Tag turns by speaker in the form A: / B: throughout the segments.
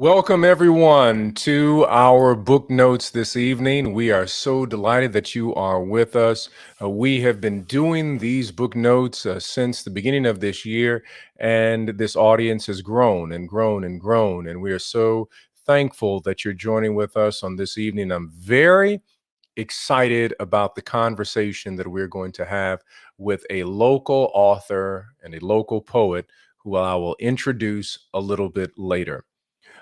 A: Welcome, everyone, to our book notes this evening. We are so delighted that you are with us. We have been doing these book notes since the beginning of this year, and this audience has grown and grown and grown. And we are so thankful that you're joining with us on this evening. I'm very excited about the conversation that we're going to have with a local author and a local poet who I will introduce a little bit later.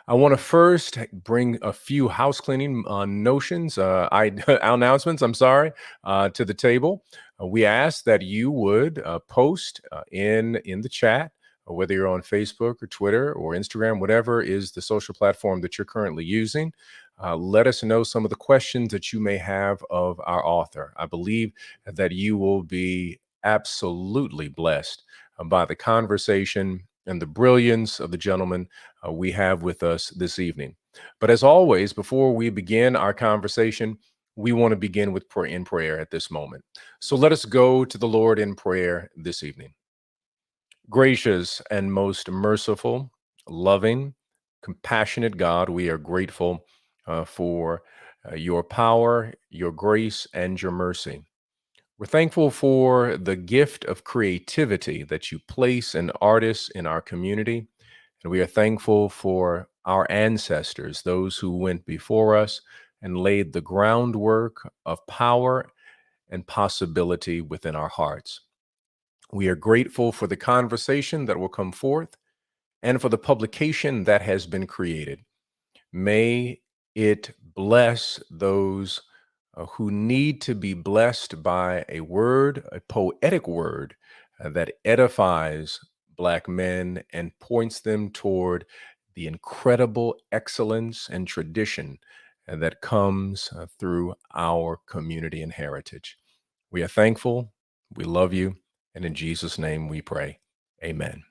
A: I want to first bring a few house cleaning notions, announcements, to the table. We ask that you would post in the chat, whether you're on Facebook or Twitter or Instagram, whatever is the social platform that you're currently using. Let us know some of the questions that you may have of our author. I believe that you will be absolutely blessed by the conversation and the brilliance of the gentleman we have with us this evening. But as always, before we begin our conversation, we want to begin with prayer at this moment. So let us go to the Lord in prayer this evening. Gracious and most merciful, loving, compassionate God, we are grateful for your power, your grace, and your mercy. We're thankful for the gift of creativity that you place in artists in our community. And we are thankful for our ancestors, those who went before us and laid the groundwork of power and possibility within our hearts. We are grateful for the conversation that will come forth and for the publication that has been created. May it bless those who need to be blessed by a word, a poetic word that edifies Black men and points them toward the incredible excellence and tradition that comes through our community and heritage. We are thankful, we love you, and in Jesus' name we pray. Amen.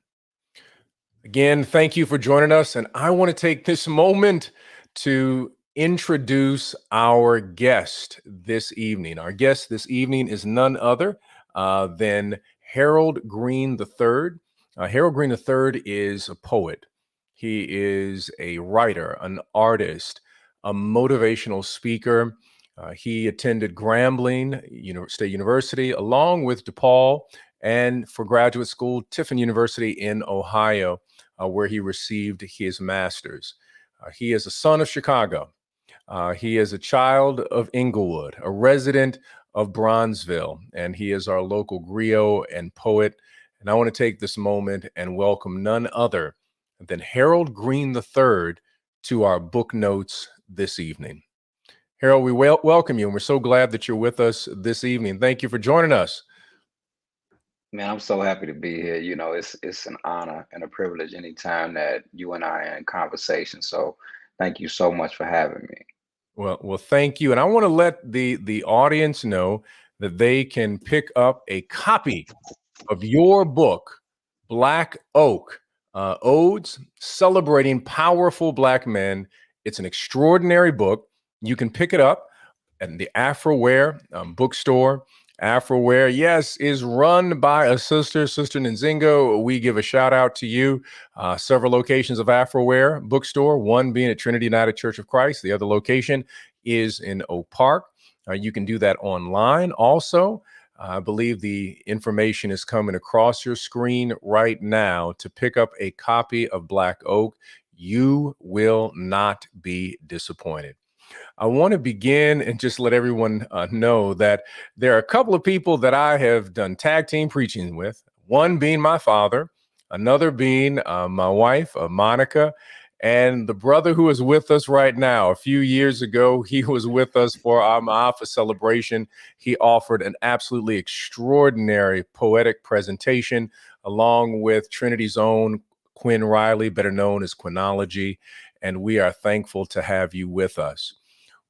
A: Again, thank you for joining us. And I want to take this moment to introduce our guest this evening. Our guest this evening is none other than Harold Green III. Harold Green III is a poet. He is a writer, an artist, a motivational speaker. He attended Grambling State University along with DePaul, and for graduate school, Tiffin University in Ohio, where he received his master's. He is a son of Chicago. He is a child of Inglewood, a resident of Bronzeville, and he is our local griot and poet. And I want to take this moment and welcome none other than Harold Green III to our book notes this evening. Harold, we welcome you, and we're so glad that you're with us this evening. Thank you for joining us.
B: Man, I'm so happy to be here. It's an honor and a privilege anytime that you and I are in conversation. So thank you so much for having me.
A: Well, thank you. And I want to let the audience know that they can pick up a copy of your book, Black Oak, Odes Celebrating Powerful Black Men. It's an extraordinary book. You can pick it up at the Afroware bookstore. Afroware, yes, is run by a sister, Sister Nzingo. We give a shout out to you. Several locations of Afroware bookstore, one being at Trinity United Church of Christ. The other location is in Oak Park. You can do that online also. I believe the information is coming across your screen right now to pick up a copy of Black Oak. You will not be disappointed. I want to begin and just let everyone know that there are a couple of people that I have done tag team preaching with, one being my father, another being my wife, Monica, and the brother who is with us right now. A few years ago, he was with us for our Ma'afa celebration. He offered an absolutely extraordinary poetic presentation along with Trinity's own Quinn Riley, better known as Quinology, and we are thankful to have you with us.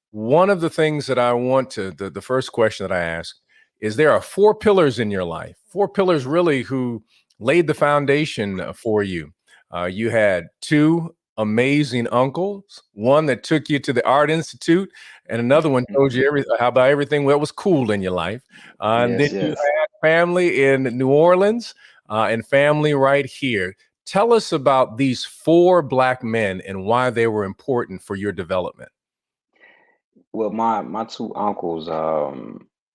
A: One of the things that I want to, the first question that I ask is there are four pillars in your life, four pillars really who laid the foundation for you. You had two amazing uncles, one that took you to the Art Institute, and another one told you how about everything that was cool in your life. And then
B: Yes,
A: you
B: yes.
A: had family in New Orleans and family right here. Tell us about these four Black men and why they were important for your development.
B: Well, my two uncles,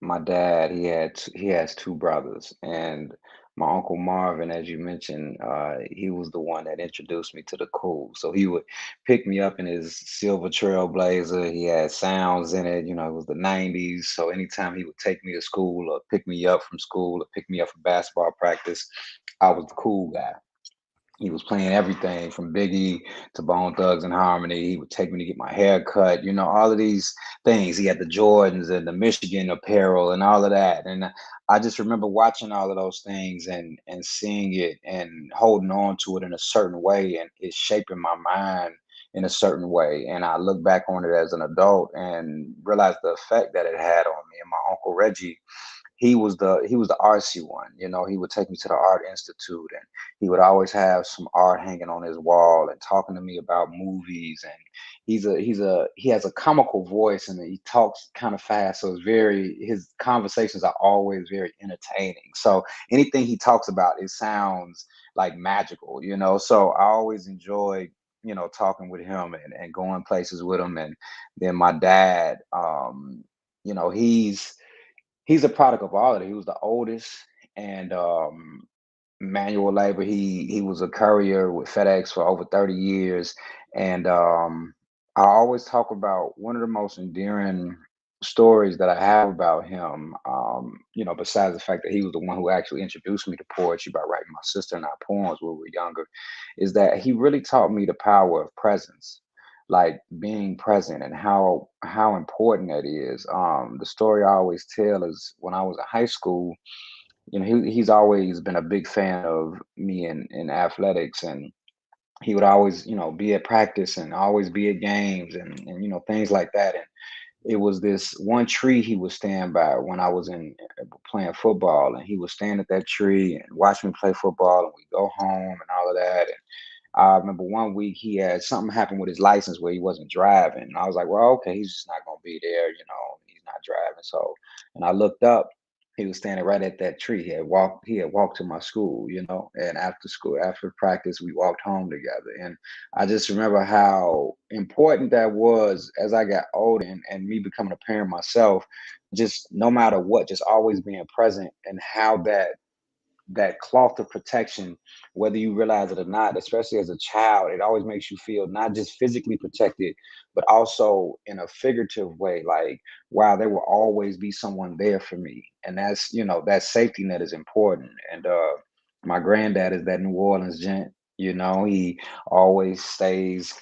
B: my dad, he has two brothers, and my uncle Marvin, as you mentioned, he was the one that introduced me to the cool. So he would pick me up in his silver Trailblazer. He had sounds in it, it was the '90s. So anytime he would take me to school or pick me up from school or pick me up for basketball practice, I was the cool guy. He was playing everything from Biggie to Bone Thugs and Harmony. He would take me to get my hair cut, all of these things. He had the Jordans and the Michigan apparel and all of that. And I just remember watching all of those things and seeing it and holding on to it in a certain way and it shaping my mind in a certain way. And I look back on it as an adult and realize the effect that it had on me. And my Uncle Reggie, he was the artsy one. He would take me to the Art Institute and he would always have some art hanging on his wall and talking to me about movies. And he has a comical voice and he talks kind of fast, so his conversations are always very entertaining. So anything he talks about, it sounds like magical. So I always enjoyed talking with him and going places with him. And then my dad, you know he's he's a product of all of it. He was the oldest, and manual labor. He was a courier with FedEx for over 30 years, and I always talk about one of the most endearing stories that I have about him. Besides the fact that he was the one who actually introduced me to poetry by writing my sister and I poems when we were younger, is that he really taught me the power of presence, like being present and how important that is. The story I always tell is when I was in high school, he's always been a big fan of me in athletics, and he would always be at practice and always be at games and things like that. And it was this one tree he would stand by when I was in playing football, and he would stand at that tree and watch me play football, and we go home and all of that. And I remember one week he had something happen with his license where he wasn't driving. And I was like, well, okay, he's just not going to be there, he's not driving. So, and I looked up, he was standing right at that tree. He had walked to my school, and after school, after practice, we walked home together. And I just remember how important that was as I got older and me becoming a parent myself, just no matter what, just always being present, and how that cloth of protection, whether you realize it or not, especially as a child, it always makes you feel not just physically protected, but also in a figurative way. Like, wow, there will always be someone there for me. And that safety net is important. And my granddad is that New Orleans gent. He always stays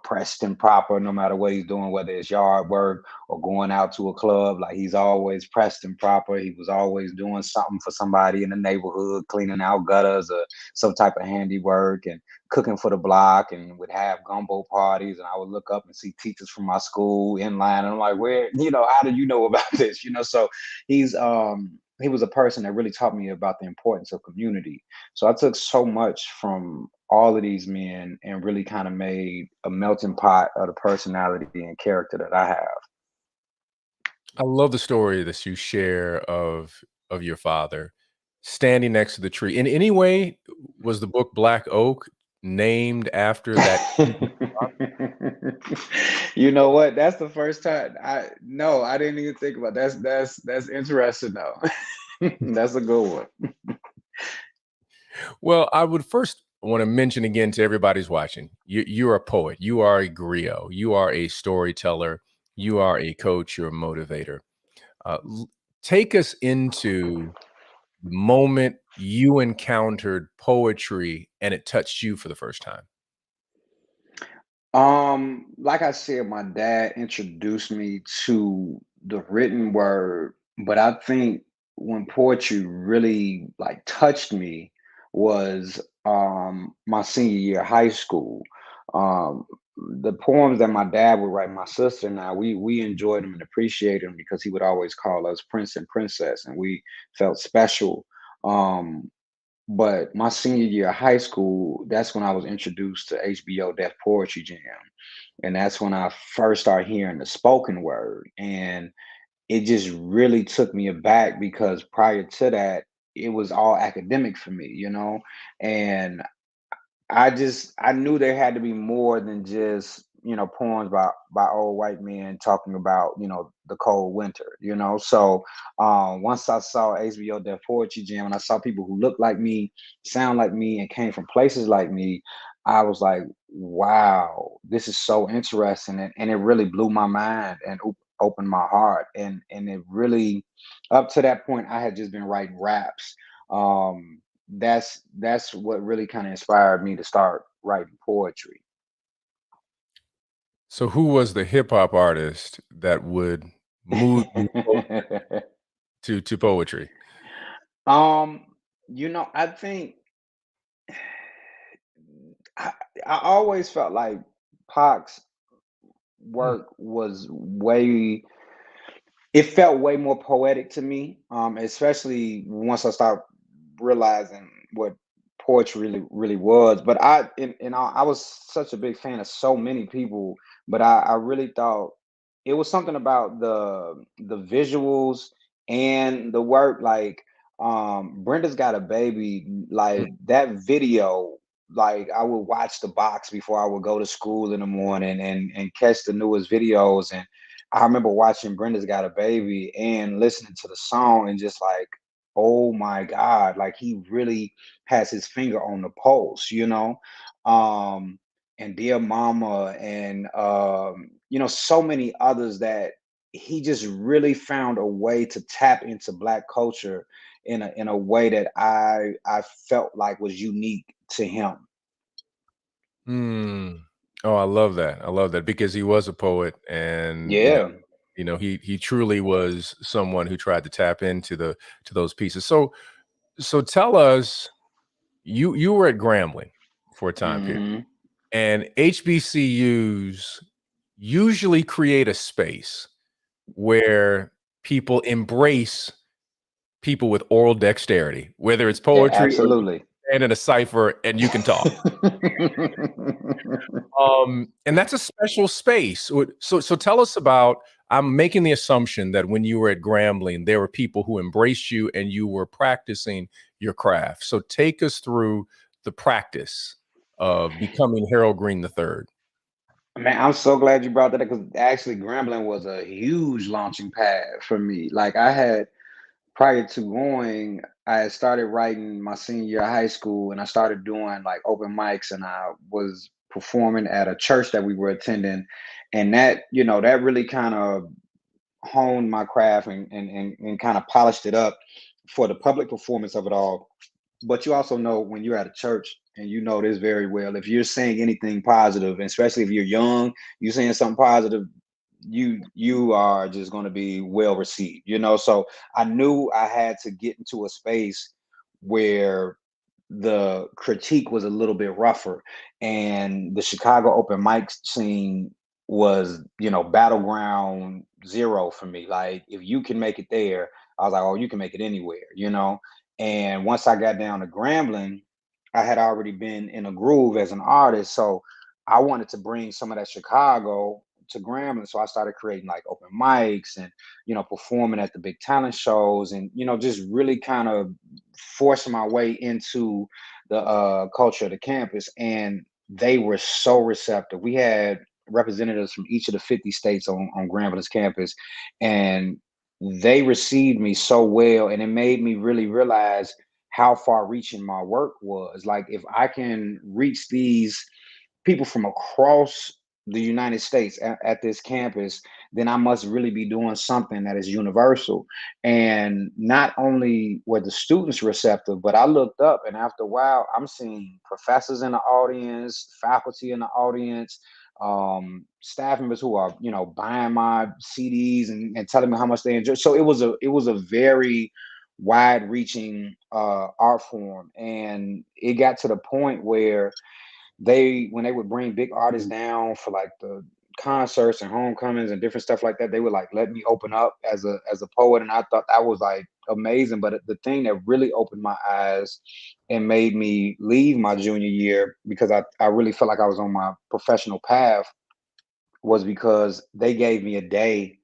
B: pressed and proper no matter what he's doing, whether it's yard work or going out to a club. Like, he's always pressed and proper. He was always doing something for somebody in the neighborhood, cleaning out gutters or some type of handiwork, and cooking for the block, and would have gumbo parties. And I would look up and see teachers from my school in line. And I'm like, how did you know about this? So he was a person that really taught me about the importance of community. So I took so much from all of these men and really kind of made a melting pot of the personality and character that I have.
A: I love the story that you share of your father standing next to the tree. In any way, was the book Black Oak named after that?
B: You know what? That's the first time I didn't even think about that's interesting though. That's a good one.
A: Well, I would first want to mention again to everybody's watching, you're a poet, you are a griot, you are a storyteller, you are a coach, you're a motivator. Take us into the moment you encountered poetry and it touched you for the first time.
B: Like I said, my dad introduced me to the written word, but I think when poetry really like touched me was my senior year of high school. Um the poems that my dad would write, my sister and I, we enjoyed them and appreciated them because he would always call us prince and princess, and we felt special. Um but my senior year of high school, that's when I was introduced to HBO Def Poetry Jam. And that's when I first started hearing the spoken word. And it just really took me aback because prior to that, it was all academic for me. And I knew there had to be more than just, poems by old white men talking about, the cold winter, So once I saw HBO Def Poetry Jam and I saw people who looked like me, sound like me, and came from places like me, I was like, wow, this is so interesting. And it really blew my mind and opened my heart. And it really, up to that point, I had just been writing raps. That's what really kind of inspired me to start writing poetry.
A: So who was the hip hop artist that would move you to poetry?
B: um, I think I, I always felt like Pac's
A: Mm,
B: work was way it felt way more poetic to me, especially once I started realizing what poetry really was. But I was such a big fan of so many people, but I really thought it was something about the visuals and the work. Like Brenda's Got a Baby,
A: mm.
B: like that video. Like I would watch the box before I would go to school in the morning and catch the newest videos. And I remember watching Brenda's Got a Baby and listening to the song and just like, oh my God, like he really has his finger on the pulse. Um, and Dear Mama and so many others that he just really found a way to tap into Black culture in a way that I felt like was unique to him.
A: Mm. Oh, I love that. I love that because he was a poet and,
B: Yeah.
A: he truly was someone who tried to tap into the to those pieces. So tell us, you were at Grambling for a time period,
B: Hmm.
A: and HBCUs usually create a space where people embrace people with oral dexterity, whether it's
B: Yeah,
A: poetry or you
B: absolutely.
A: stand in a cipher and you can talk. And that's a special space. So tell us about. I'm making the assumption that when you were at Grambling, there were people who embraced you and you were practicing your craft. So take us through the practice of becoming Harold Green III.
B: Man, I'm so glad you brought that up because actually Grambling was a huge launching pad for me. Like I had prior to going, I had started writing my senior year of high school and I started doing like open mics and I was performing at a church that we were attending. And that really kind of honed my craft and kind of polished it up for the public performance of it all. But you also know when you're at a church, and you know this very well, if you're saying anything positive, and especially if you're young, you're saying something positive, you are just going to be well received. So I knew I had to get into a space where the critique was a little bit rougher, and the Chicago open mic scene was battleground zero for me. Like if you can make it there, I was like, oh, you can make it anywhere. And once I got down to Grambling, I had already been in a groove as an artist, so I wanted to bring some of that Chicago to Grambling. So I started creating like open mics and performing at the big talent shows, and just really kind of forcing my way into the culture of the campus. And they were so receptive. We had representatives from each of the 50 states on Granville's campus, and they received me so well, and it made me really realize how far reaching my work was. Like if I can reach these people from across the United States at this campus, then I must really be doing something that is universal. And not only were the students receptive, but I looked up and after a while, I'm seeing professors in the audience, faculty in the audience, staff members who are, buying my CDs and telling me how much they enjoy. So it was a very wide reaching art form. And it got to the point where when they would bring big artists down for like the concerts and homecomings and different stuff like that, they would like let me open up as a poet, and I thought that was like amazing. But the thing that really opened my eyes and made me leave my junior year, because I really felt like I was on my professional path, was because they gave me a day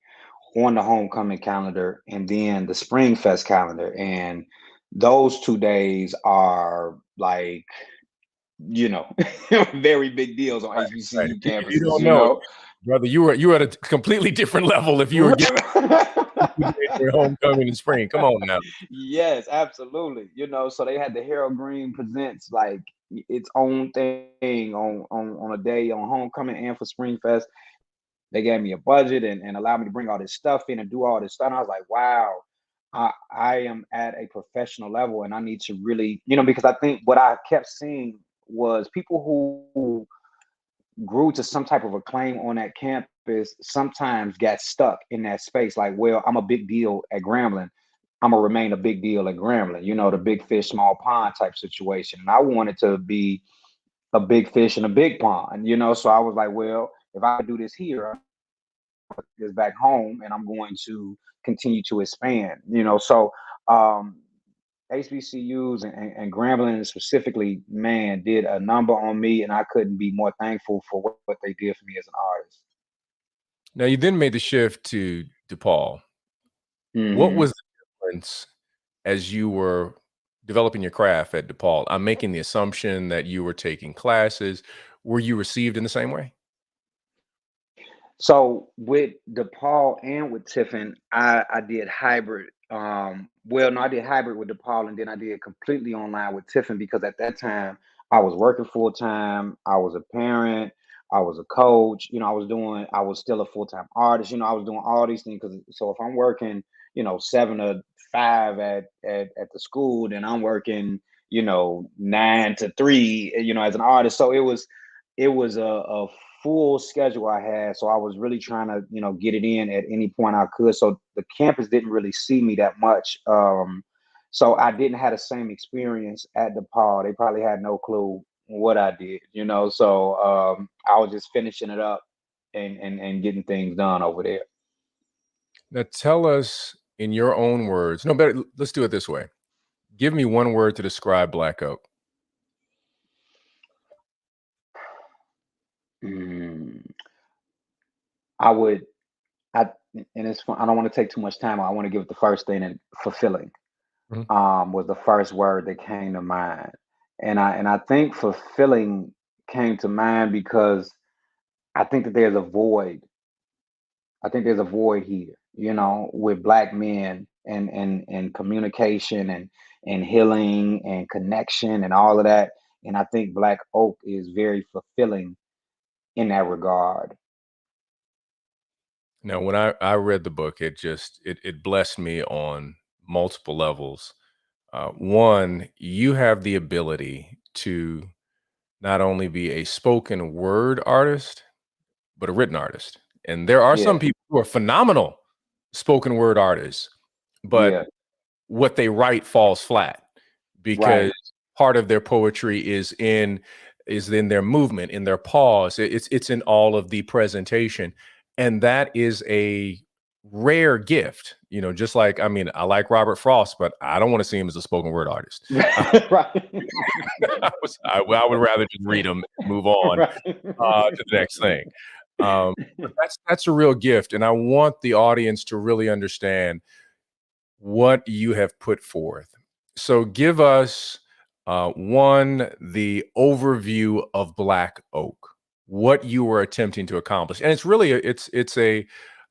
B: on the homecoming calendar and then the spring fest calendar, and those 2 days are like you know, very big deals on
A: Right.
B: HBCU
A: If you
B: campuses,
A: don't
B: you
A: know,
B: know.
A: brother, you were at a completely different level if you were getting your homecoming in spring. Come on now.
B: Yes, absolutely. You know, so they had the Harold Green presents like its own thing on a day on homecoming and for Spring Fest. They gave me a budget and allowed me to bring all this stuff in and do all this stuff. And I was like, wow, I am at a professional level and I need to really, because I think what I kept seeing was people who grew to some type of acclaim on that campus sometimes got stuck in that space. Like, well, I'm a big deal at Grambling. I'm gonna remain a big deal at Grambling, the big fish, small pond type situation. And I wanted to be a big fish in a big pond, So I was like, well, if I do this here, this back home and I'm going to continue to expand, So HBCUs and Grambling specifically, man, did a number on me, and I couldn't be more thankful for what they did for me as an artist.
A: Now you then made the shift to DePaul. What
B: Hmm.
A: was the difference as you were developing your craft at DePaul? I'm making the assumption that you were taking classes. Were you received in the same way?
B: So with DePaul and with Tiffin, I did hybrid. Well, no, I did hybrid with DePaul, and then I did completely online with Tiffin because at that time I was working full time. I was a parent. I was a coach. I was still a full time artist. I was doing all these things because so if I'm working, 7 to 5 at the school, then I'm working, 9 to 3, as an artist. So it was a full schedule I had. So I was really trying to, get it in at any point I could. So the campus didn't really see me that much. So I didn't have the same experience at DePaul. They probably had no clue what I did. So I was just finishing it up and getting things done over there.
A: Now tell us in your own words. No, better. Let's do it this way. Give me one word to describe Black Oak.
B: Mm, I would, I, and it's fun. I don't want to take too much time. I want to give it the first thing and fulfilling.
A: Mhm.
B: Was the first word that came to mind. And I think fulfilling came to mind because I think that there's a void. I think there's a void here, with black men and communication and healing and connection and all of that. And I think Black Oak is very fulfilling in that regard.
A: Now, when I read the book, it blessed me on multiple levels. One, you have the ability to not only be a spoken word artist, but a written artist. And there are some
B: Yeah,
A: people who are phenomenal spoken word artists, but
B: yeah,
A: what they write falls flat because
B: right.
A: part of their poetry is in their movement, in their pause. It's in all of the presentation, and that is a rare gift. Just like I like Robert Frost, but I don't want to see him as a spoken word artist.
B: Right.
A: I would rather just read them and move on
B: Right.
A: to the next thing. But that's a real gift, and I want the audience to really understand what you have put forth. So give us one the overview of Black Oak, what you were attempting to accomplish, and it's really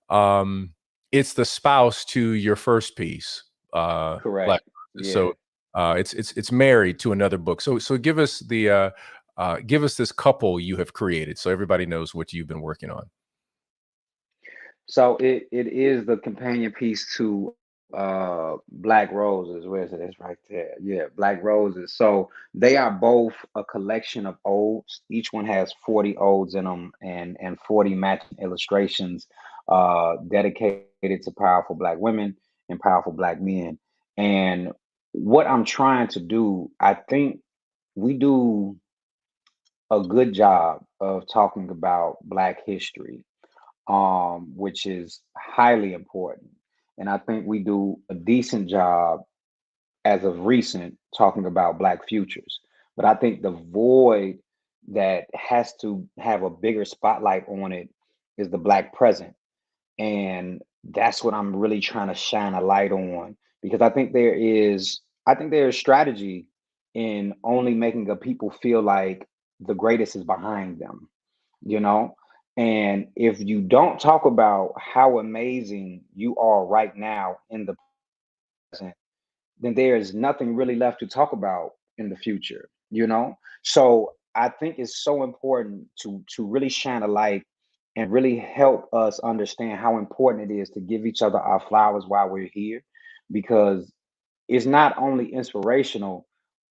A: um, it's the spouse to your first piece, Black.
B: Correct.
A: So
B: Yeah.
A: it's married to another book. So give us this couple you have created, so everybody knows what you've been working on.
B: So it is the companion piece to Black Roses. Where is it? It's right there. Yeah, Black Roses. So they are both a collection of odes. Each one has 40 odes in them and 40 matching illustrations dedicated to powerful Black women and powerful Black men. And what I'm trying to do, I think we do a good job of talking about Black history, which is highly important. And I think we do a decent job as of recent talking about Black futures. But I think the void that has to have a bigger spotlight on it is the Black present. And that's what I'm really trying to shine a light on because I think there is strategy in only making a people feel like the greatest is behind them, you know? And if you don't talk about how amazing you are right now in the present, then there is nothing really left to talk about in the future, you know? So I think it's so important to really shine a light and really help us understand how important it is to give each other our flowers while we're here, because it's not only inspirational,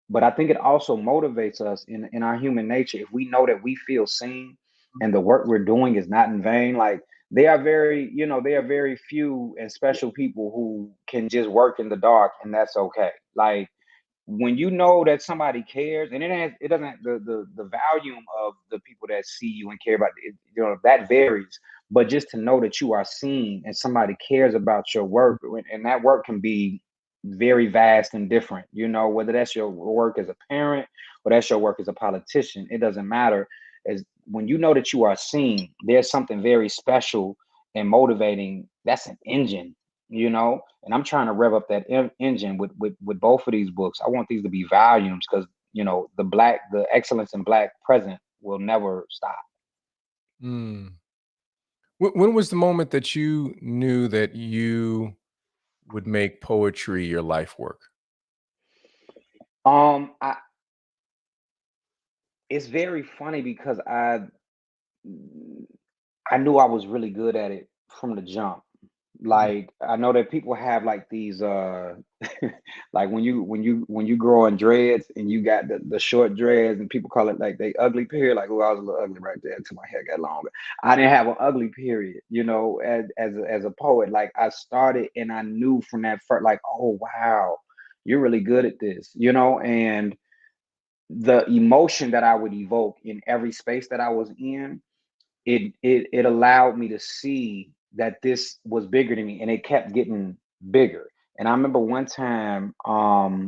B: but I think it also motivates us in our human nature. If we know that we feel seen and the work we're doing is not in vain, like there are very few and special people who can just work in the dark and that's okay. Like when you know that somebody cares, and it doesn't the volume of the people that see you and care about it, that varies. But just to know that you are seen and somebody cares about your work, and that work can be very vast and different, whether that's your work as a parent or that's your work as a politician, it doesn't matter. As when you know that you are seen, there's something very special and motivating. That's an engine, and I'm trying to rev up that engine with both of these books. I want these to be volumes because the excellence in black present will never stop.
A: Mm. When was the moment that you knew that you would make poetry your life work?
B: I It's very funny because I knew I was really good at it from the jump.
A: Mm.
B: Like I know that people have like these like when you grow in dreads and you got the short dreads and people call it like they ugly period. Like, oh, I was a little ugly right there until my hair got longer. I didn't have an ugly period, as a poet. Like I started and I knew from that first, like, oh wow, you're really good at this, and the emotion that I would evoke in every space that I was in, it allowed me to see that this was bigger than me, and it kept getting bigger. And I remember one time, I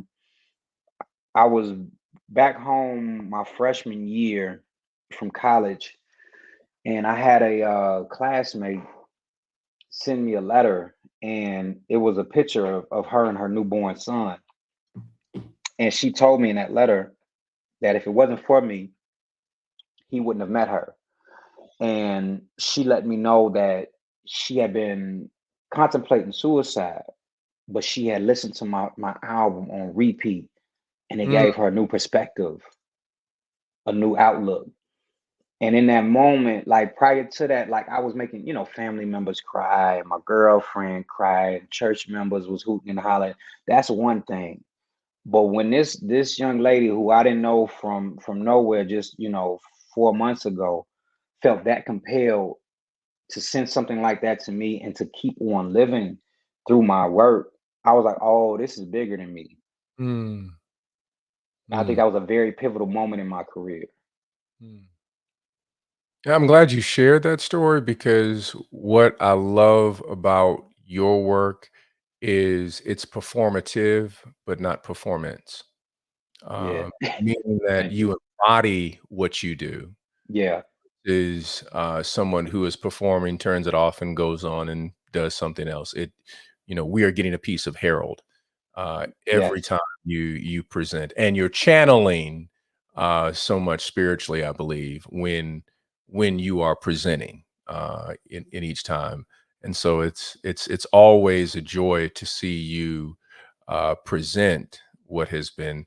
B: was back home my freshman year from college, and I had a classmate send me a letter, and it was a picture of her and her newborn son. And she told me in that letter that if it wasn't for me, he wouldn't have met her. And she let me know that she had been contemplating suicide, but she had listened to my album on repeat, and it
A: Mm.
B: gave her a new perspective, a new outlook. And in that moment, like prior to that, like I was making, family members cry, my girlfriend cried, church members was hooting and hollering. That's one thing. But when this young lady who I didn't know from nowhere, just 4 months ago, felt that compelled to send something like that to me and to keep on living through my work, I was like, oh, this is bigger than me.
A: Mm.
B: I think
A: Mm.
B: that was a very pivotal moment in my career.
A: Mm. Yeah, I'm glad you shared that story because what I love about your work is it's performative, but not performance.
B: Yeah.
A: Um, Meaning that
B: Thank you.
A: you embody what you do.
B: Yeah.
A: Is someone who is performing, turns it off, and goes on and does something else. We are getting a piece of Harold every
B: Yes.
A: time you present, and you're channeling so much spiritually, I believe, when you are presenting in each time. And so it's always a joy to see you present what has been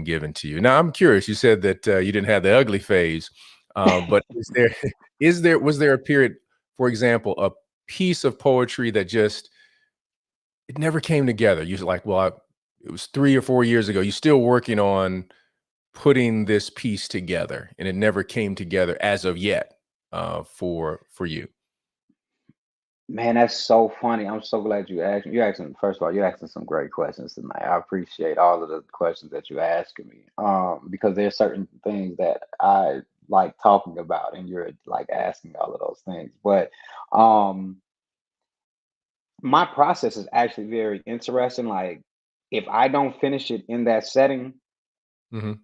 A: given to you. Now, I'm curious. You said that you didn't have the ugly phase, but is there was there a period, for example, a piece of poetry that just it never came together? You're like, well, it was 3 or 4 years ago. You're still working on putting this piece together, and it never came together as of yet for you.
B: Man, that's so funny. I'm so glad you asked. You asking First of all, you're asking some great questions tonight. I appreciate all of the questions that you're asking me. Because there's certain things that I like talking about, and you're like asking all of those things. But um, my process is actually very interesting. Like, if I don't finish it in that setting,
A: Hmm.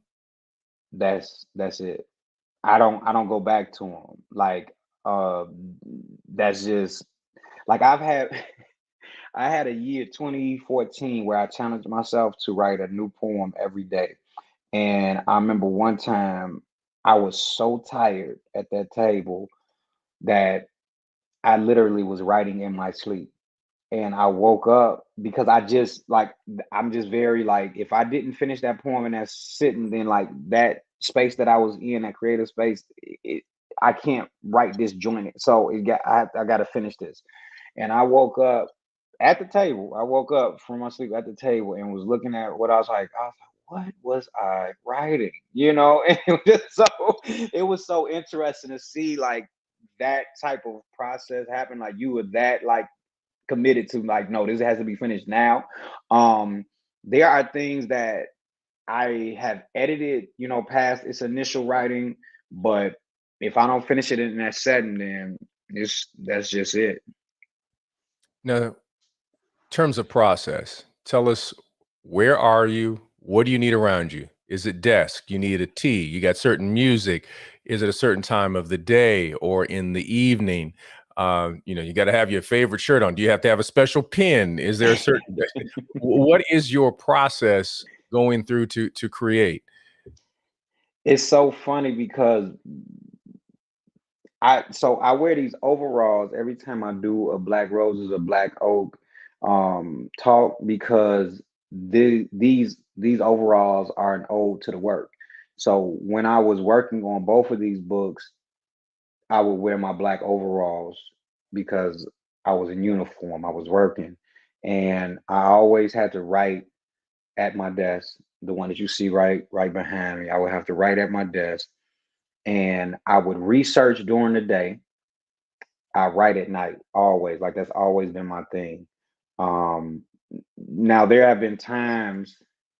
B: that's it. I don't go back to them. Like, uh, that's just like I've had. I had a year 2014 where I challenged myself to write a new poem every day. And I remember one time I was so tired at that table that I literally was writing in my sleep. And I woke up because I just like I'm just very like if I didn't finish that poem and that's sitting, then like that space that I was in, that creative space, I can't write disjointed. So I got to finish this. And I woke up at the table. I woke up from my sleep at the table and was looking at what I was like, what was I writing? You know, and it was so interesting to see like that type of process happen. Like you were that like committed to like, no, this has to be finished now. Um, there are things that I have edited, you know, past its initial writing, but if I don't finish it in that setting, then that's just it.
A: Now, terms of process, tell us, where are you? What do you need around you? Is it desk? You need a tea? You got certain music? Is it a certain time of the day or in the evening? You got to have your favorite shirt on. Do you have to have a special pin? Is there a certain what is your process going through to create?
B: It's so funny because I wear these overalls every time I do a Black Roses or Black Oak talk because these overalls are an ode to the work. So when I was working on both of these books, I would wear my black overalls because I was in uniform. I was working, and I always had to write at my desk. The one that you see right behind me, I would have to write at my desk, and I would research during the day. I write at night always. Like that's always been my thing. Um, Now there have been times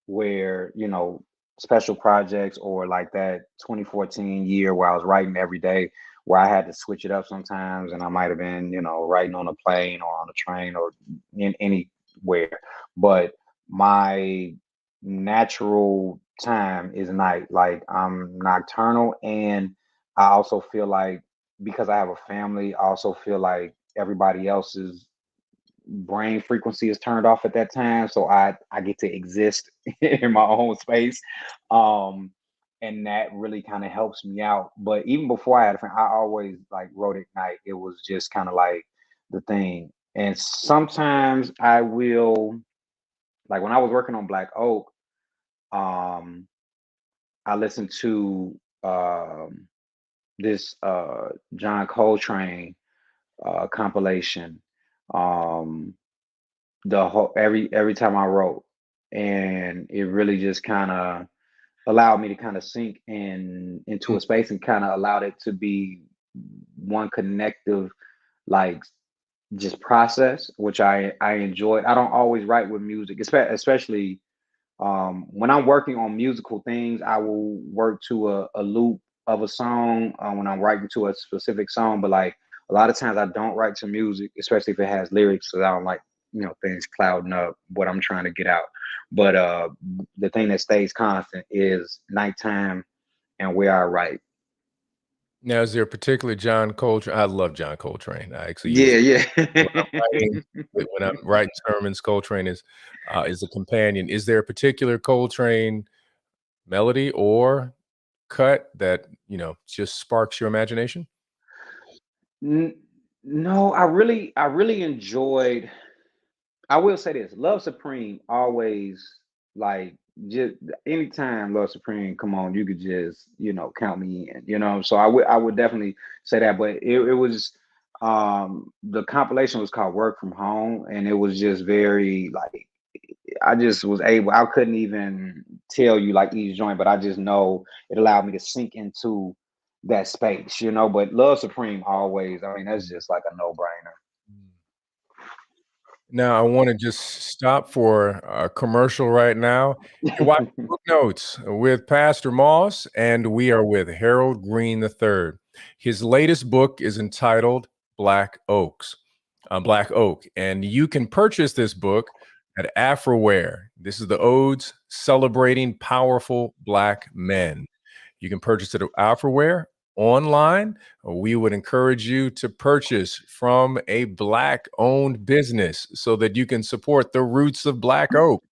B: where, you know, special projects or like that 2014 year where I was writing every day where I had to switch it up sometimes and I might have been, you know, writing on a plane or on a train or in anywhere. But my natural time is night. Like I'm nocturnal and I also feel like because I have a family, I also feel like everybody else's brain frequency is turned off at that time, so I get to exist in my own space, um and that really kind of helps me out. But even before I had a friend, I always like wrote at night. It was just kind of like the thing. And sometimes I will, like when I was working on Black Oak, um I listened to this John Coltrane compilation, um the whole every time I wrote, and it really just kind of allowed me to kind of sink in into
A: Mm.
B: a space and kind of allowed it to be one connective like just process, which I enjoyed. I don't always write with music, especially when I'm working on musical things. I will work to a loop of a song when I'm writing to a specific song. But like a lot of times, I don't write to music, especially if it has lyrics, because I don't like, you know, things clouding up what I'm trying to get out. But the thing that stays constant is nighttime and where I write.
A: Now, is there a particular John Coltrane? I love John Coltrane. I actually use
B: Yeah,
A: when I'm writing
B: yeah.
A: when I'm writing sermons. Coltrane is a companion. Is there a particular Coltrane melody or cut that just sparks your imagination?
B: N- no, I really enjoyed. I will say this: Love Supreme always like just anytime Love Supreme come on, you could just, you know, count me in. You know, so I would definitely say that. But it was the compilation was called Work from Home, and it was just very like I just was able. I couldn't even tell you like each joint, but I just know it allowed me to sink into that space. You know, but Love Supreme always. I mean, that's just like a no brainer.
A: Now, I want to just stop for a commercial right now. You're watching Book Notes with Pastor Moss, and we are with Harold Green III. His latest book is entitled Black Oak, and you can purchase this book at Afroware. This is the Odes celebrating powerful Black men. You can purchase it at Afroware online, we would encourage you to purchase from a Black owned business so that you can support the roots of Black Oak,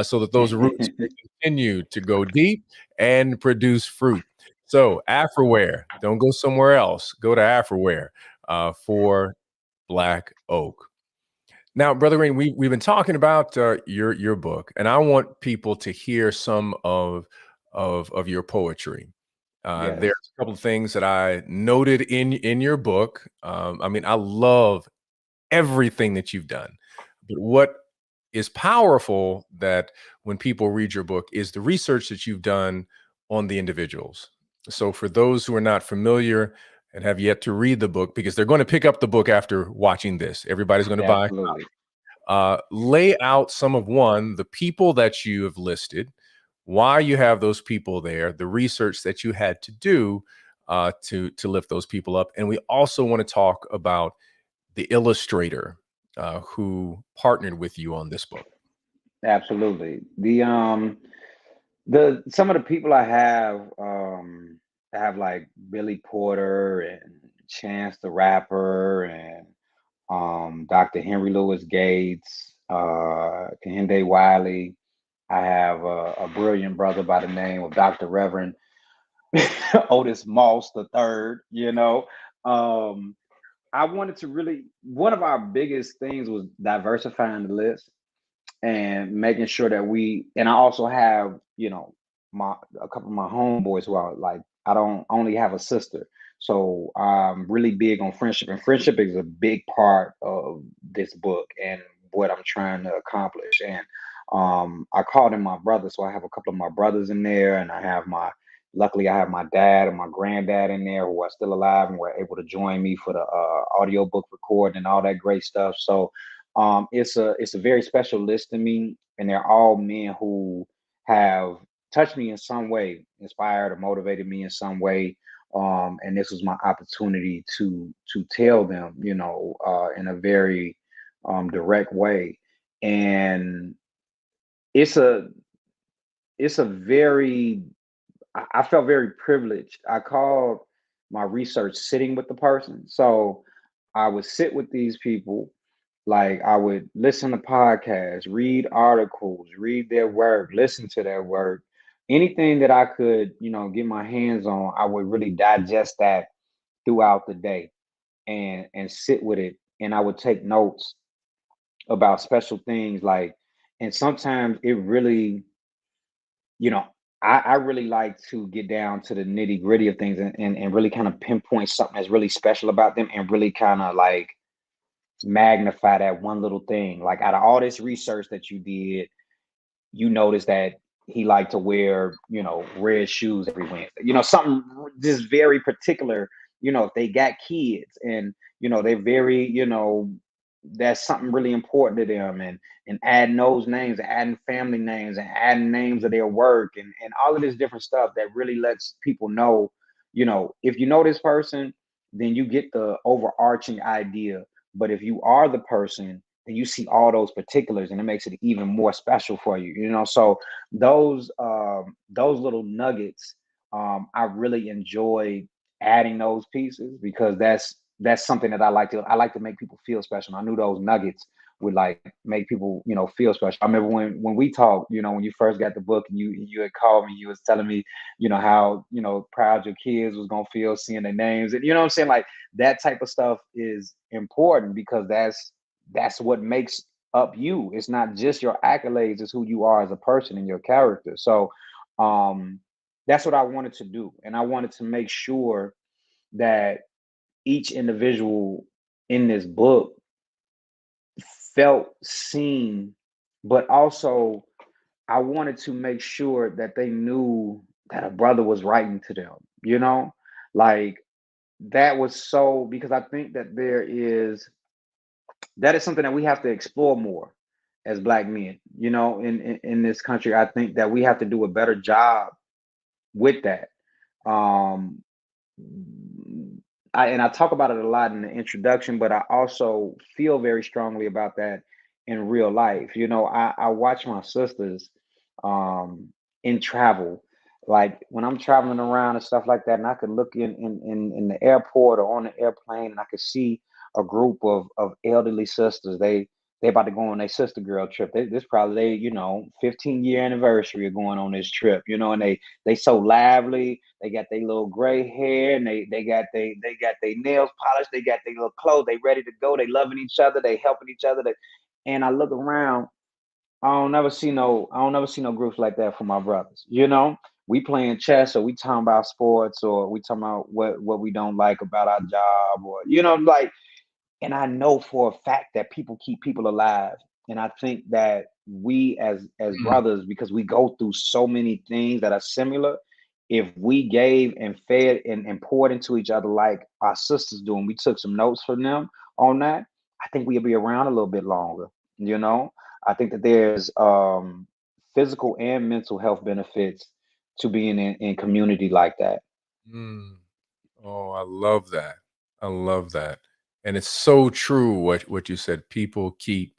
A: so that those roots may continue to go deep and produce fruit. So, Afroware, don't go somewhere else. Go to Afroware for Black Oak. Now, Brother Rain, we've been talking about your book, and I want people to hear some of your poetry. There's
B: Yes,
A: a couple of things that I noted in your book. I mean, I love everything that you've done, but what is powerful that when people read your book is the research that you've done on the individuals. So, for those who are not familiar and have yet to read the book, because they're going to pick up the book after watching this, everybody's going to buy,
B: absolutely.
A: lay out some of one, the people that you have listed, why you have those people there, the research that you had to do to lift those people up, and we also want to talk about the illustrator who partnered with you on this book.
B: Absolutely. The some of the people I have like Billy Porter and Chance the Rapper and Dr. Henry Louis Gates, Kehinde Wiley. I have a brilliant brother by the name of Dr. Reverend Otis Moss the third, you know. Um, I wanted to really one of our biggest things was diversifying the list and making sure that we and I also have, my a couple of my homeboys who are like I don't only have a sister. So I'm really big on friendship and friendship is a big part of this book and what I'm trying to accomplish. And I called in my brother, so I have a couple of my brothers in there and I have my luckily I have my dad and my granddad in there who are still alive and were able to join me for the audio book recording and all that great stuff. So it's a very special list to me, and they're all men who have touched me in some way, inspired or motivated me in some way. And this was my opportunity to tell them, in a very direct way. And it's a it's a very I felt very privileged. I called my research sitting with the person. So I would sit with these people, like I would listen to podcasts, read articles, read their work, listen to their work. Anything that I could, get my hands on, I would really digest that throughout the day and sit with it. And I would take notes about special things like, and sometimes it really, you know, I really like to get down to the nitty gritty of things and really kind of pinpoint something that's really special about them and really kind of like magnify that one little thing. Like out of all this research that you did, you noticed that he liked to wear, red shoes every Wednesday. Something just very particular. If they got kids and they're very, that's something really important to them, and adding those names, adding family names, and adding names of their work, and all of this different stuff that really lets people know, if you know this person, then you get the overarching idea. But if you are the person, then you see all those particulars and it makes it even more special for you, so those little nuggets, I really enjoy adding those pieces because that's something that I like to make people feel special. I knew those nuggets would like make people feel special. I remember when we talked, when you first got the book and you had called me, you was telling me how proud your kids was gonna feel seeing their names, and what I'm saying, like that type of stuff is important because that's what makes up you. It's not just your accolades, it's who you are as a person and your character. So um that's what I wanted to do. And I wanted to make sure that each individual in this book felt seen, but also I wanted to make sure that they knew that a brother was writing to them, like that was so because I think that is something that we have to explore more as black men, in this country. I think that we have to do a better job with that. Um, I talk about it a lot in the introduction, but I also feel very strongly about that in real life. I watch my sisters in travel. Like when I'm traveling around and stuff like that, and I could look in the airport or on the airplane, and I could see a group of elderly sisters. They about to go on their sister girl trip. This probably they 15-year anniversary of going on this trip. And they so lively. They got their little gray hair, and they got their nails polished. They got their little clothes. They ready to go. They loving each other. They helping each other. And I look around. I don't never see no groups like that for my brothers. We playing chess, or we talking about sports, or we talking about what we don't like about our job, or like. And I know for a fact that people keep people alive. And I think that we as
A: Mm,
B: brothers, because we go through so many things that are similar, if we gave and fed and poured into each other like our sisters do, and we took some notes from them on that, I think we'll be around a little bit longer. You know, I think that there's physical and mental health benefits to being in community like that.
A: mm. Oh, I love that. I love that. And it's so true what you said. People keep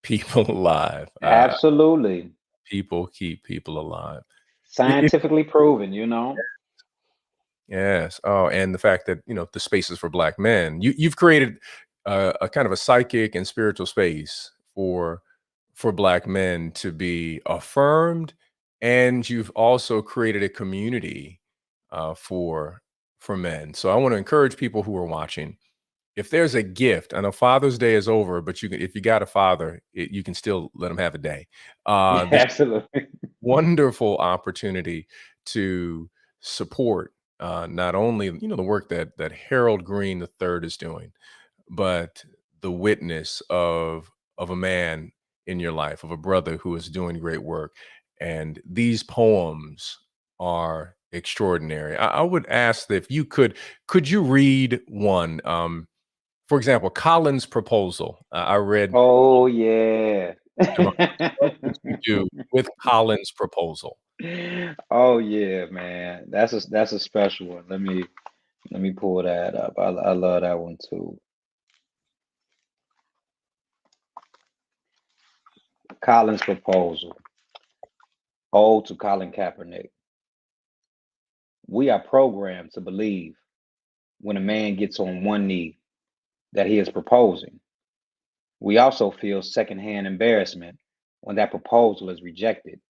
A: people alive.
B: Absolutely.
A: People keep people alive. It
B: Scientifically proven.
A: yes. Oh, and the fact that, the spaces for Black men, you've created a kind of a psychic and spiritual space for Black men to be affirmed, and you've also created a community for men. So I want to encourage people who are watching, if there's a gift, I know Father's Day is over, but if you got a father, you can still let him have a day.
B: Yeah,
A: This
B: absolutely.
A: wonderful opportunity to support not only the work that Harold Green III is doing, but the witness of a man in your life, of a brother who is doing great work. And these poems are extraordinary. I would ask that if you could you read one? For example, Colin's Proposal. I read.
B: Oh yeah.
A: What would you do with Colin's Proposal?
B: Oh yeah, man. That's a special one. Let me pull that up. I love that one too. Colin's proposal. Ode to Colin Kaepernick. We are programmed to believe when a man gets on one knee that he is proposing. We also feel secondhand embarrassment when that proposal is rejected.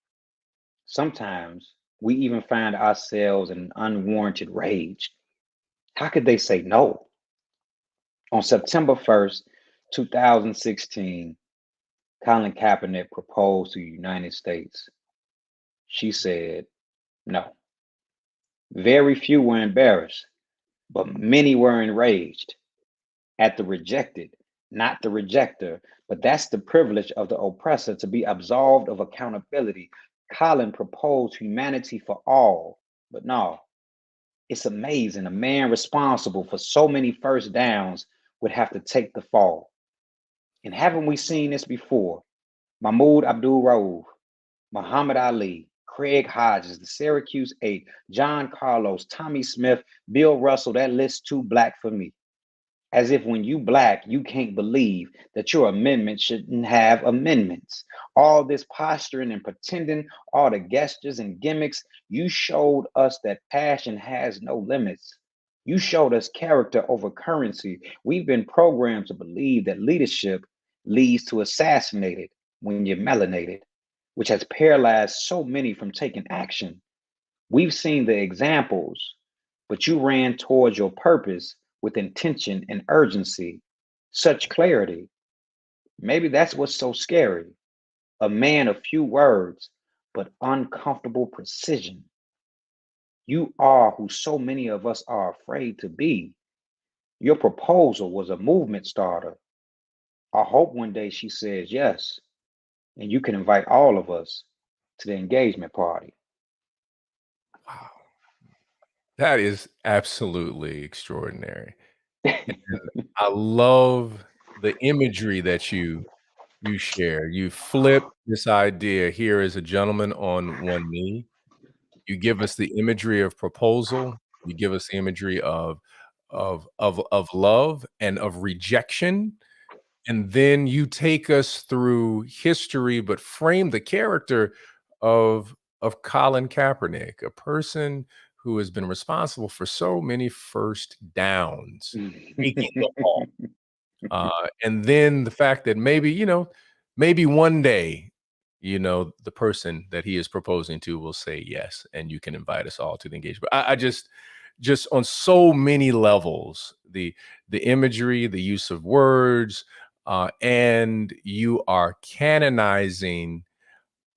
B: Sometimes we even find ourselves in an unwarranted rage. How could they say no? On September 1st, 2016, Colin Kaepernick proposed to the United States. She said no. Very few were embarrassed, but many were enraged at the rejected, not the rejecter. But that's the privilege of the oppressor, to be absolved of accountability. Colin proposed humanity for all, but no, it's amazing. A man responsible for so many first downs would have to take the fall. And haven't we seen this before? Mahmoud Abdul Rauf, Muhammad Ali, Craig Hodges, the Syracuse Eight, John Carlos, Tommy Smith, Bill Russell, that list too black for me. As if when you black, you can't believe that your amendment shouldn't have amendments. All this posturing and pretending, all the gestures and gimmicks, you showed us that passion has no limits. You showed us character over currency. We've been programmed to believe that leadership leads to assassinated when you're melanated, which has paralyzed so many from taking action. We've seen the examples, but you ran towards your purpose with intention and urgency, such clarity. Maybe that's what's so scary. A man of few words, but uncomfortable precision. You are who so many of us are afraid to be. Your proposal was a movement starter. I hope one day she says yes, and you can invite all of us to the engagement party.
A: Wow, that is absolutely extraordinary. And I love the imagery that you share. You flip this idea, here is a gentleman on one knee. You give us the imagery of proposal. You give us the imagery of love and of rejection, and then you take us through history, but frame the character of of Colin Kaepernick, a person who has been responsible for so many first downs, taking the ball. And then the fact that maybe, maybe one day, the person that he is proposing to will say yes, and you can invite us all to the engagement. I just on so many levels, the imagery, the use of words, and you are canonizing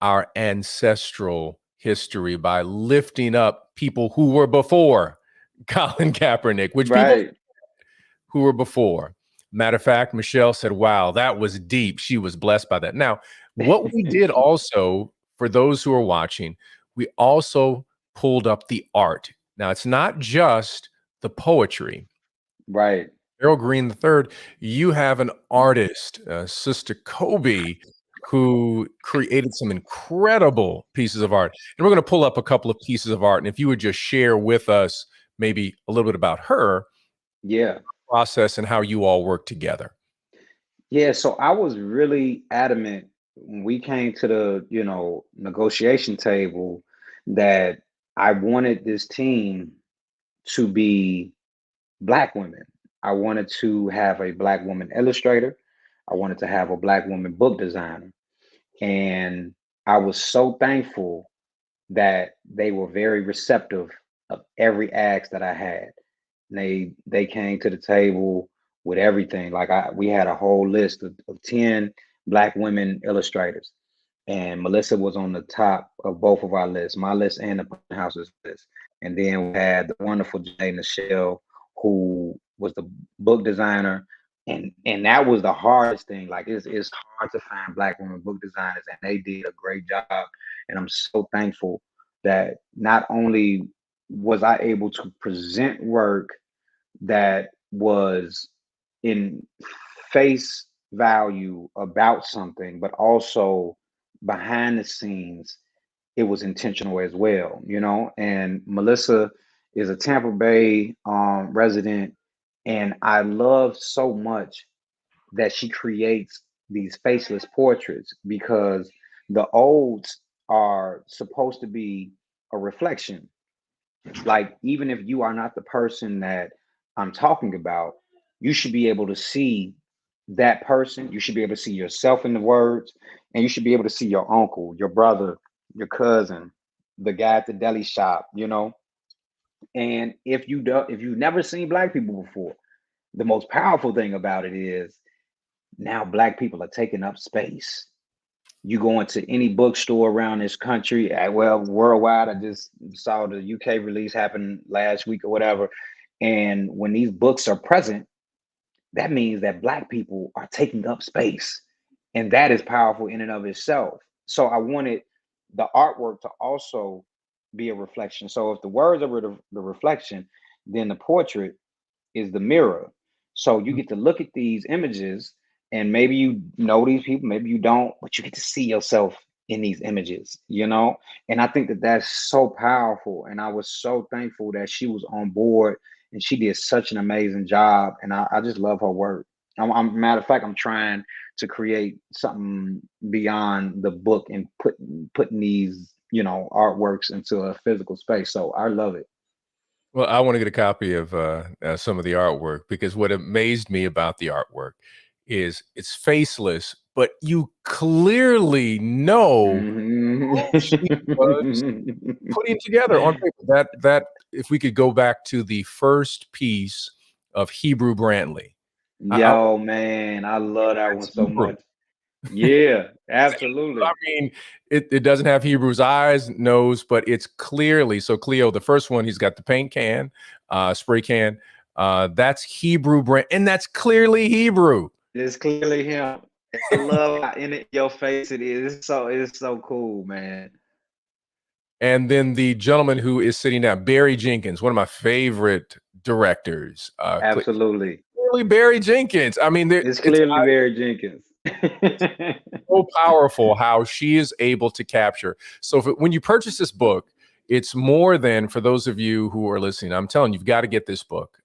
A: our ancestral history by lifting up people who were before Colin Kaepernick, which people
B: Right.
A: who were before. Matter of fact, Michelle said, wow, that was deep. She was blessed by that. Now, what we did also, for those who are watching, we also pulled up the art. Now, it's not just the poetry.
B: Right.
A: Errol Green III, you have an artist, Sister Kobe, who created some incredible pieces of art. And we're going to pull up a couple of pieces of art. And if you would just share with us maybe a little bit about her,
B: Yeah.
A: process, and how you all work together.
B: Yeah. So I was really adamant when we came to the, negotiation table that I wanted this team to be Black women. I wanted to have a Black woman illustrator. I wanted to have a Black woman book designer. And I was so thankful that they were very receptive of every ask that I had. They came to the table with everything. Like we had a whole list of 10 Black women illustrators. And Melissa was on the top of both of our lists, my list and the House's list. And then we had the wonderful Jay Nichelle, who was the book designer. And that was the hardest thing. Like it's hard to find Black women book designers, and they did a great job. And I'm so thankful that not only was I able to present work that was in face value about something, but also behind the scenes, it was intentional as well, And Melissa is a Tampa Bay resident, and I love so much that she creates these faceless portraits because the olds are supposed to be a reflection. Like, even if you are not the person that I'm talking about, you should be able to see that person. You should be able to see yourself in the words, and you should be able to see your uncle, your brother, your cousin, the guy at the deli shop. And if you've never seen Black people before, the most powerful thing about it is now Black people are taking up space. You go into any bookstore around this country, well, worldwide. I just saw the UK release happen last week or whatever. And when these books are present, that means that Black people are taking up space. And that is powerful in and of itself. So I wanted the artwork to also be a reflection. So if the words are the reflection, then the portrait is the mirror. So you get to look at these images, and maybe you know these people, maybe you don't, but you get to see yourself in these images. And I think that that's so powerful. And I was so thankful that she was on board, and she did such an amazing job. And I just love her work. Matter of fact, I'm trying to create something beyond the book and putting these, artworks into a physical space. So I love it.
A: Well, I want to get a copy of some of the artwork, because what amazed me about the artwork is it's faceless, but you clearly know who she was
B: Mhm.
A: putting together on paper. That if we could go back to the first piece of Hebrew Brantley, I
B: Yo, man, I love that one
A: that's
B: so
A: Hebrew.
B: much. Yeah,
A: I
B: absolutely.
A: mean, it doesn't have Hebrew's eyes, nose, but it's clearly so. Cleo, the first one, he's got the paint can, spray can. That's Hebrew brand, and that's clearly Hebrew.
B: It's clearly him. I love how in your face it is. It's so cool, man.
A: And then the gentleman who is sitting down, Barry Jenkins, one of my favorite directors.
B: Absolutely.
A: Clearly Barry Jenkins. I mean,
B: It's
A: it's
B: clearly Barry Jenkins.
A: so powerful how she is able to capture. So when you purchase this book, it's more than, for those of you who are listening, I'm telling you, you've got to get this book.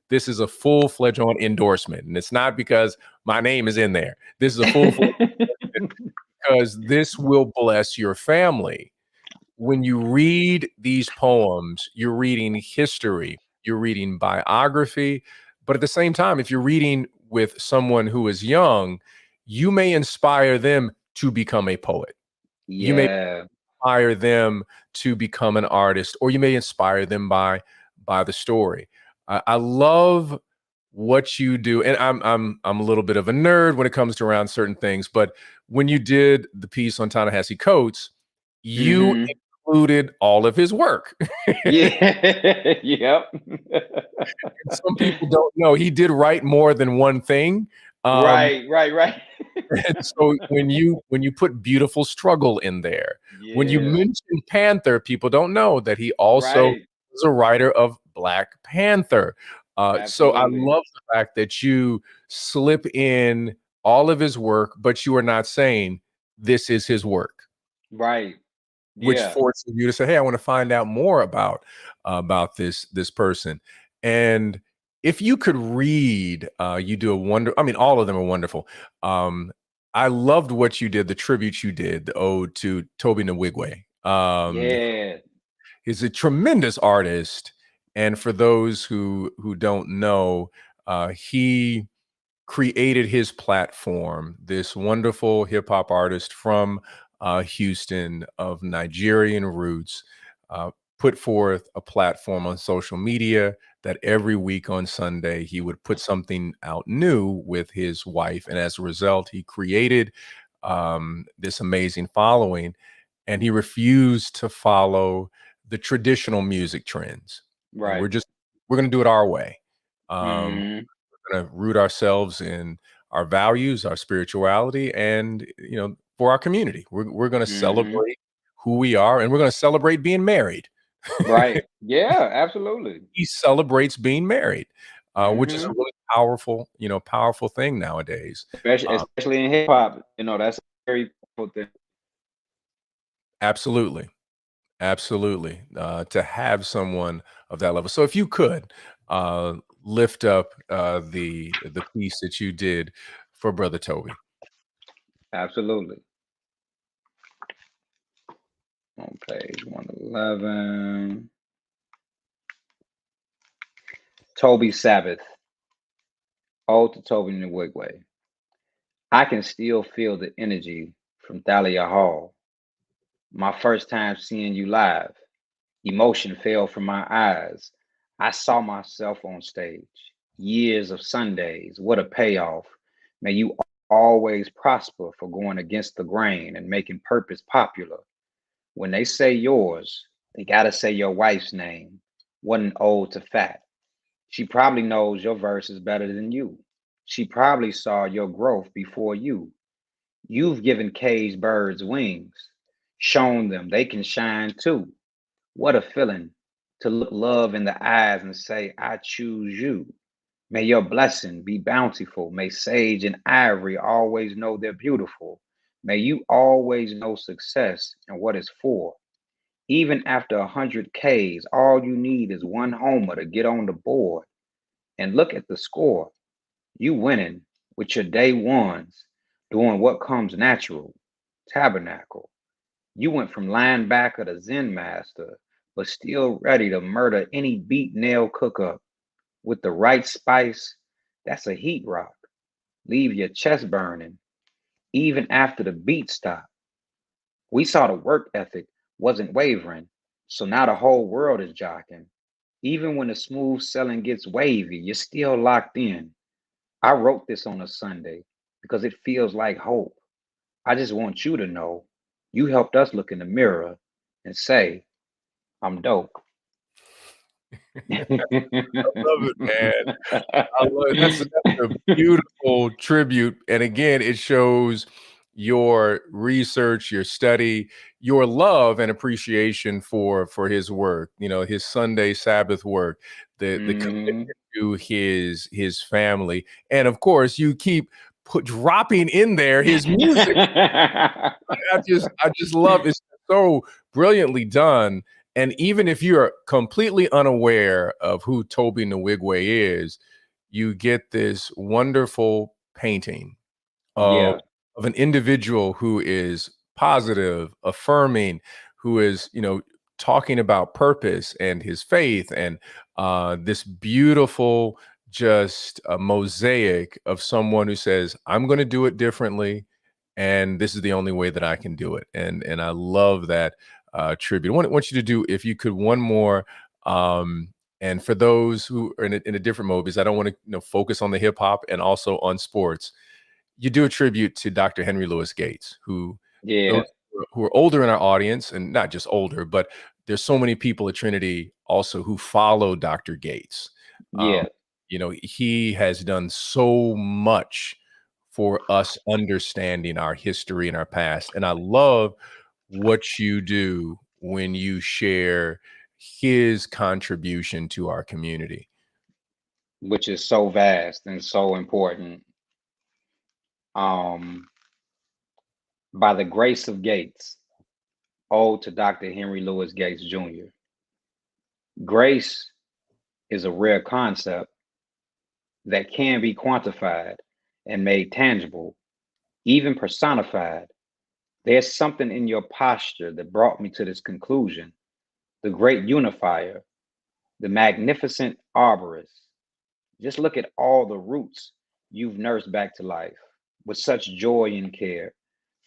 A: This is a full-fledged on endorsement, and it's not because my name is in there. This is a full-fledged because this will bless your family. when you read these poems, you're reading history, you're reading biography, but at the same time, if you're reading with someone who is young, you may inspire them to become a poet. You may
B: Yeah.
A: inspire them to become an artist, or you may inspire them by the story. I love what you do, and I'm a little bit of a nerd when it comes to around certain things. But when you did the piece on Ta-Nehisi Coates, you
B: Hmm.
A: included all of his work.
B: Yeah. Yep.
A: Some people don't know he did write more than one thing. Um,
B: Right, right, right.
A: And so when you put Beautiful Struggle in there, when you
B: Yeah,
A: mention Panther, people don't know that he also
B: right.
A: was a writer of Black Panther. So I
B: Absolutely.
A: love the fact that you slip in all of his work, but you are not saying this is his work,
B: Right.
A: which
B: Yeah.
A: forces you to say, "Hey, I want to find out more about this person." And if you could read, you do a wonder. I mean, all of them are wonderful. Um, I loved what you did, the tribute you did, the ode to Toby Nwigwe.
B: Yeah.
A: He's a tremendous artist, and for those who don't know, he created his platform, this wonderful hip hop artist from Houston of Nigerian roots, uh, put forth a platform on social media that every week on Sunday he would put something out new with his wife. And as a result, he created this amazing following, and he refused to follow the traditional music trends. And
B: Right.
A: we're going to do it our way. Um,
B: Hmm.
A: Gonna root ourselves in our values, our spirituality, and for our community. We're gonna
B: Hmm.
A: celebrate who we are, and we're gonna celebrate being married.
B: Right. Yeah, absolutely.
A: He celebrates being married, which is a
B: Hmm.
A: really powerful thing nowadays.
B: Especially,
A: Uh,
B: especially in hip hop, that's a very powerful thing.
A: Absolutely, absolutely. To have someone of that level. So if you could lift up the piece that you did for Brother Toby.
B: Absolutely. On page 111. Toby Sabbath. Ode to Toby Nwigwe. I can still feel the energy from Thalia Hall. My first time seeing you live. Emotion fell from my eyes. I saw myself on stage. Years of Sundays. What a payoff. May you always prosper for going against the grain and making purpose popular. When they say yours, they got to say your wife's name. What an ode to Fat. She probably knows your verses better than you. She probably saw your growth before you. You've given caged birds wings, shown them they can shine too. What a feeling to look love in the eyes and say, I choose you. May your blessing be bountiful. May sage and ivory always know they're beautiful. May you always know success and what it's for. Even after 100 Ks, all you need is one homer to get on the board. And look at the score. You winning with your day ones, doing what comes natural. Tabernacle. You went from linebacker to Zen master, but still ready to murder any beat nail cook up. With the right spice, that's a heat rock. Leave your chest burning, even after the beat stopped. We saw the work ethic wasn't wavering, so now the whole world is jocking. Even when the smooth selling gets wavy, you're still locked in. I wrote this on a Sunday because it feels like hope. I just want you to know you helped us look in the mirror and say, I'm dope.
A: Love it, man. I love it. That's a beautiful tribute, and again, it shows your research, your study, your love and appreciation for his work. His Sunday Sabbath work, the
B: Mhm.
A: commitment to his family, and of course, you keep dropping in there his music. I just love it's so brilliantly done. And even if you're completely unaware of who Toby Nwigwe is, you get this wonderful painting of
B: Yeah.
A: of an individual who is positive, affirming, who is, talking about purpose and his faith and this beautiful, just a mosaic of someone who says, I'm going to do it differently. And this is the only way that I can do it. And I love that tribute. I want you to do, if you could, one more. Um, and for those who are in a different mode, because I don't want to focus on the hip hop and also on sports, you do a tribute to Dr. Henry Louis Gates, who those
B: Yeah,
A: who are older in our audience, and not just older, but there's so many people at Trinity also who follow Dr. Gates. Um,
B: yeah.
A: he has done so much for us understanding our history and our past. And I love what you do when you share his contribution to our community.
B: Which is so vast and so important. Um, by the grace of Gates, ode to Dr. Henry Louis Gates Jr. Grace is a rare concept that can be quantified and made tangible, even personified. There's something in your posture that brought me to this conclusion. The great unifier, the magnificent arborist. Just look at all the roots you've nursed back to life with such joy and care.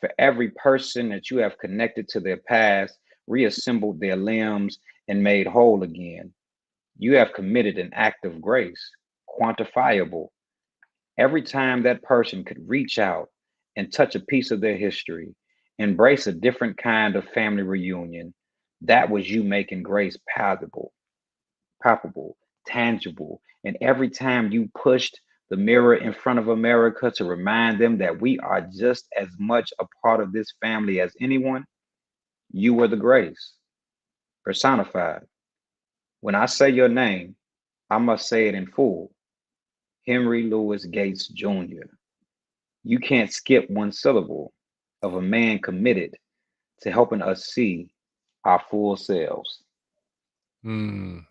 B: For every person that you have connected to their past, reassembled their limbs, and made whole again, you have committed an act of grace, quantifiable. Every time that person could reach out and touch a piece of their history, embrace a different kind of family reunion, that was you making grace palpable, tangible. And every time you pushed the mirror in front of America to remind them that we are just as much a part of this family as anyone, you were the grace personified. When I say your name, I must say it in full. Henry Louis Gates Jr. You can't skip one syllable of a man committed to helping us see our full selves.
A: Mm.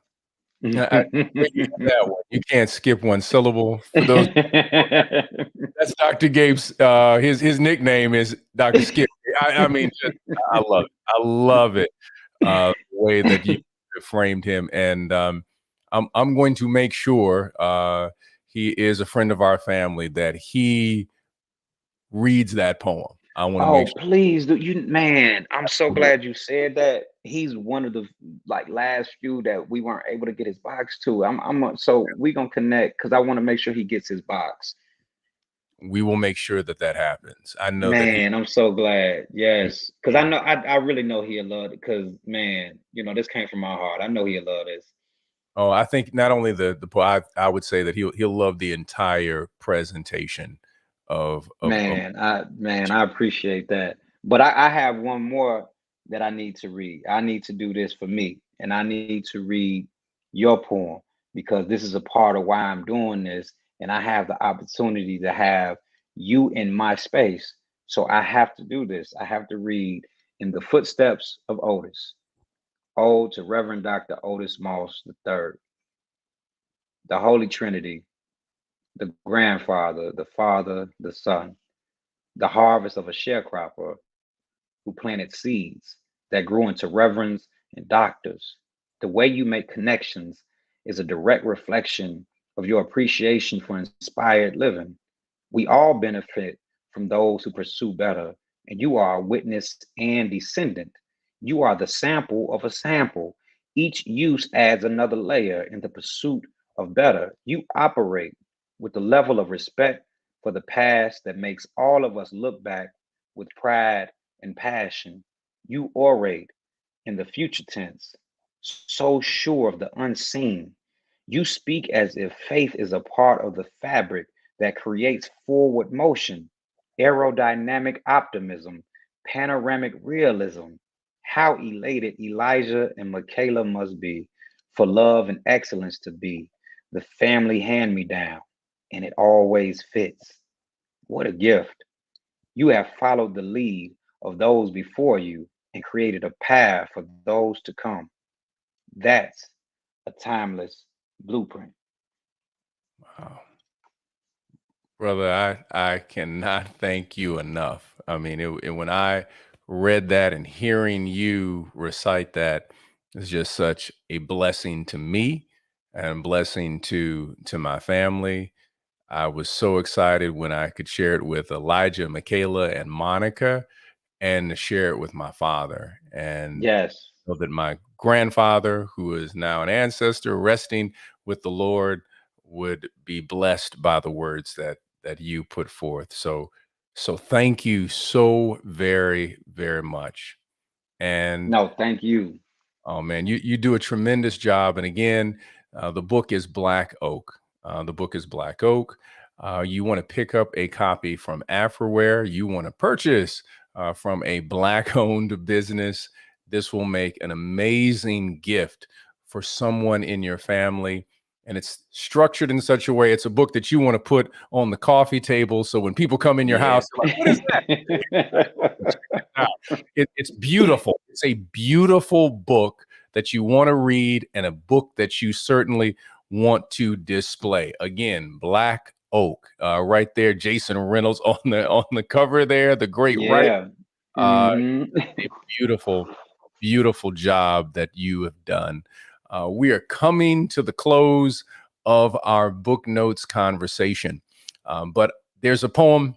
A: You have that one. You can't skip one syllable. For those, that's Dr. Gabe's. His nickname is Dr. Skip. I mean, I love it. I love it. The way that you framed him, and I'm going to make sure he is a friend of our family, that he reads that poem. I want to make
B: Oh,
A: sure.
B: please, do you, man, I'm so glad you said that. He's one of the like last few that we weren't able to get his box to. So we gonna connect because I want to make sure he gets his box.
A: We will make sure that that happens. I know that he.
B: Man, I'm so glad. Yes, because I really know he'll love it. Because man, this came from my heart. I know he'll love this.
A: Oh, I think not only I would say that he'll love the entire presentation of.
B: Man, I appreciate that. But I have one more that I need to read. I need to do this for me, and I need to read your poem because this is a part of why I'm doing this, and I have the opportunity to have you in my space. So I have to do this. I have to read In the Footsteps of Otis, Ode to Reverend Dr. Otis Moss III, the Holy Trinity, the grandfather, the father, the son, the harvest of a sharecropper who planted seeds that grew into reverends and doctors. The way you make connections is a direct reflection of your appreciation for inspired living. We all benefit from those who pursue better, and you are a witness and descendant. You are the sample of a sample. Each use adds another layer in the pursuit of better. You operate with the level of respect for the past that makes all of us look back with pride and passion. You orate in the future tense, so sure of the unseen. You speak as if faith is a part of the fabric that creates forward motion, aerodynamic optimism, panoramic realism. How elated Elijah and Michaela must be for love and excellence to be the family hand me down, and it always fits. What a gift. You have followed the lead of those before you and created a path for those to come. That's a timeless blueprint.
A: Wow. Brother, I cannot thank you enough. I mean, when I read that and hearing you recite that is just such a blessing to me and blessing to my family. I was so excited when I could share it with Elijah, Michaela, and Monica, and to share it with my father. And
B: Yes.
A: so that my grandfather, who is now an ancestor resting with the Lord, would be blessed by the words that you put forth. So thank you so very, very much. And
B: No, thank you.
A: oh man, you do a tremendous job. And again, the book is Black Oak. The book is Black Oak. You want to pick up a copy from Afroware. You want to purchase from a Black-owned business. This will make an amazing gift for someone in your family. And it's structured in such a way, it's a book that you want to put on the coffee table. So when people come in your
B: Yeah.
A: house, they're like, what is that? It's beautiful. It's a beautiful book that you want to read and a book that you certainly want to display. Again, Black Oak, right there, Jason Reynolds on the cover there, the great writer.
B: Yeah.
A: A beautiful, beautiful job that you have done. We are coming to the close of our book notes conversation, but there's a poem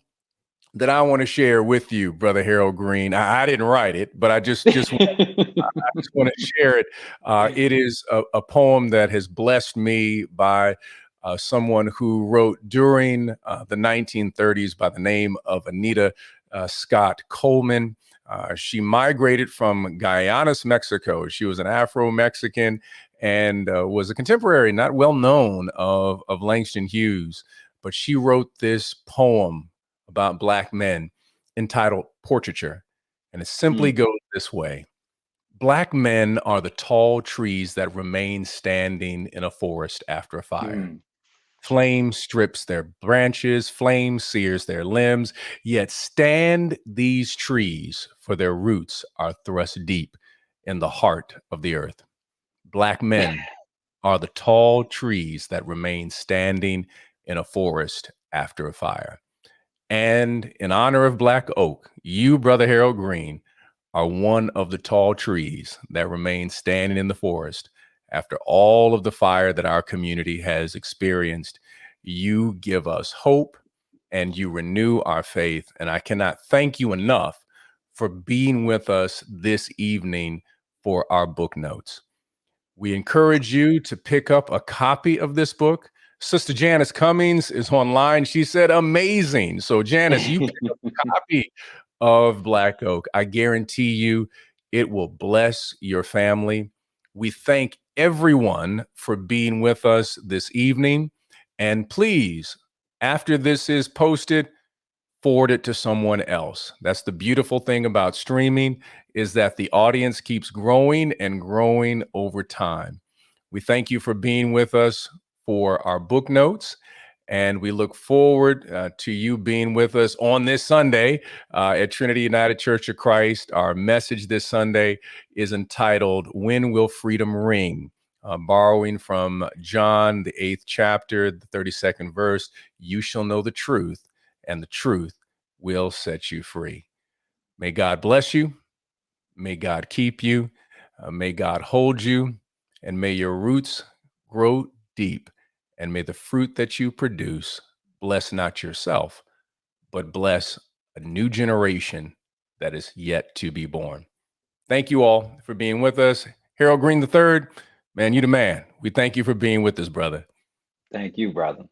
A: that I want to share with you, Brother Harold Green. I didn't write it, but I just want to share it. It is a poem that has blessed me by someone who wrote during the 1930s by the name of Anita Scott Coleman. She migrated from Guayana, Mexico. She was an Afro-Mexican and was a contemporary, not well known, of Langston Hughes. But she wrote this poem about Black men entitled Portraiture. And it simply goes this way. Black men are the tall trees that remain standing in a forest after a fire. Flame strips their branches, flame sears their limbs, yet stand these trees, for their roots are thrust deep in the heart of the earth. Black men are the tall trees that remain standing in a forest after a fire. And in honor of Black Oak, you, Brother Harold Green, are one of the tall trees that remain standing in the forest after all of the fire that our community has experienced. You give us hope and you renew our faith. And I cannot thank you enough for being with us this evening for our book notes. We encourage you to pick up a copy of this book. Sister Janice Cummings is online. She said, amazing. So, Janice, you pick up a copy of Black Oak. I guarantee you it will bless your family. We thank everyone for being with us this evening. And please, after this is posted, forward it to someone else. That's the beautiful thing about streaming, is that the audience keeps growing and growing over time. We thank you for being with us for our book notes, and we look forward to you being with us on this Sunday at Trinity United Church of Christ. Our message this Sunday is entitled, When Will Freedom Ring? Borrowing from John, the 8th chapter, the 32nd verse, you shall know the truth, and the truth will set you free. May God bless you. May God keep you. May God hold you. And may your roots grow deep. And may the fruit that you produce bless not yourself, but bless a new generation that is yet to be born. Thank you all for being with us. Harold Green III, man, you the man. We thank you for being with us, brother.
B: Thank you, brother.